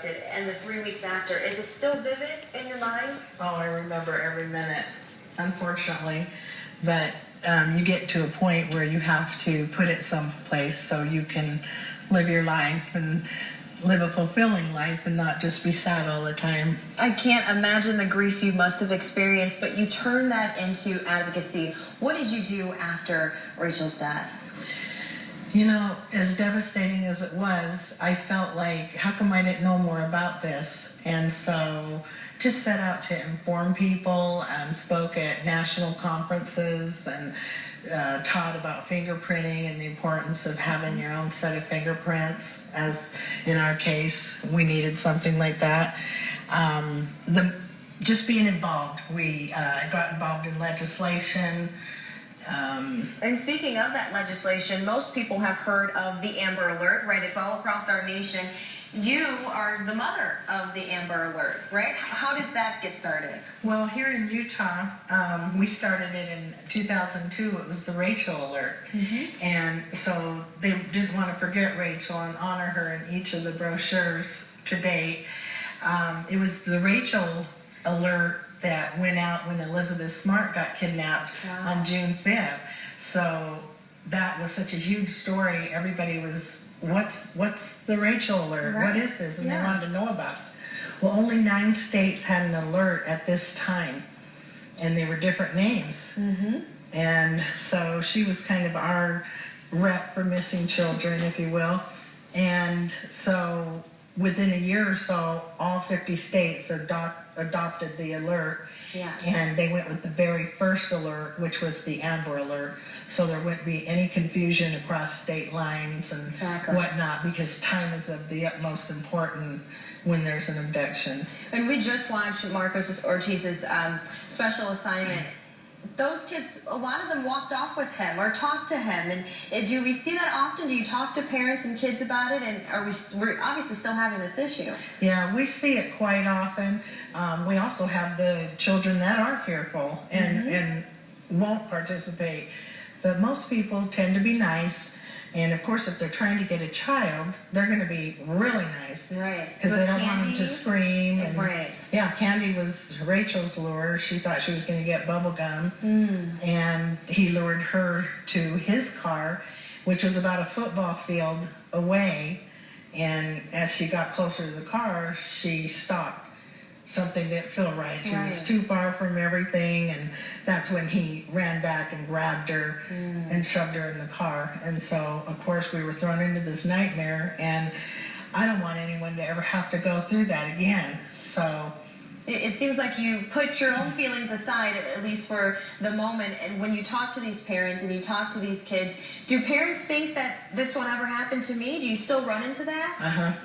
abducted and the 3 weeks after, is it still vivid in your mind? Oh, I remember every minute, unfortunately. But you get to a point where you have to put it someplace so you can live your life and live a fulfilling life and not just be sad all the time. I can't imagine the grief you must have experienced, but you turned that into advocacy. What did you do after Rachel's death? You know, as devastating as it was, I felt like, how come I didn't know more about this? And so just set out to inform people, spoke at national conferences, and taught about fingerprinting and the importance of having your own set of fingerprints. As in our case, we needed something like that. Just being involved. We got involved in legislation. And speaking of that legislation, most people have heard of the Amber Alert, right? It's all across our nation. You are the mother of the Amber Alert, right? How did that get started? Well, here in Utah, we started it in 2002. It was the Rachel Alert. And so they didn't want to forget Rachel and honor her in each of the brochures to date. It was the Rachel Alert that went out when Elizabeth Smart got kidnapped on June 5th. So that was such a huge story. Everybody was, what's the Rachel Alert? What is this? And they wanted to know about it. Well, only 9 states had an alert at this time, and they were different names. And so she was kind of our rep for missing children, if you will. And so within a year or so, all 50 states adopted the alert. And they went with the very first alert, which was the Amber Alert. So there wouldn't be any confusion across state lines and whatnot, because time is of the utmost importance when there's an abduction. And we just watched Marcos Ortiz's special assignment. Those kids, a lot of them walked off with him or talked to him. And do we see that often? Do you talk to parents and kids about it? And we're obviously still having this issue. Yeah, we see it quite often. We also have the children that are fearful and won't participate. But most people tend to be nice. And of course, if they're trying to get a child, they're going to be really nice. Right. Because they don't want them to scream. And, yeah, Candy was Rachel's lure. She thought she was going to get bubble gum. And he lured her to his car, which was about a football field away. And as she got closer to the car, she stopped. Something didn't feel right. She was too far from everything, and that's when he ran back and grabbed her and shoved her in the car. And so, of course, we were thrown into this nightmare, and I don't want anyone to ever have to go through that again. So it seems like you put your own feelings aside, at least for the moment. And when you talk to these parents and you talk to these kids, do parents think that this won't ever happen to me? Do you still run into that?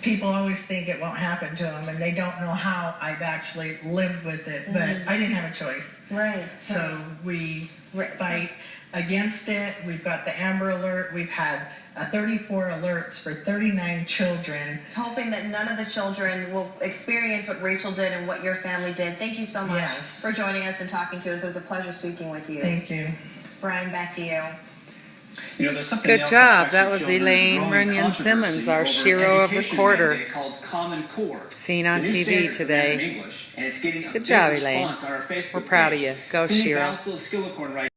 People always think it won't happen to them, and they don't know how I've actually lived with it. But I didn't have a choice. So we fight against it. We've got the Amber Alert. We've had 34 alerts for 39 children. Hoping that none of the children will experience what Rachel did and what your family did. Thank you so much for joining us and talking to us. It was a pleasure speaking with you. Thank you. Brian, back to you. You know, there's something Good else job. that That was affects Elaine children. Runyon Simmons, our Over SHERO of education recorder. mandate called Common Core. Seen on It's a new TV standard for today. math and English, and it's getting a Good big job, Elaine. response on our Facebook We're proud of page. you. Go, Cindy SHERO. Bowsville, Skillicorn right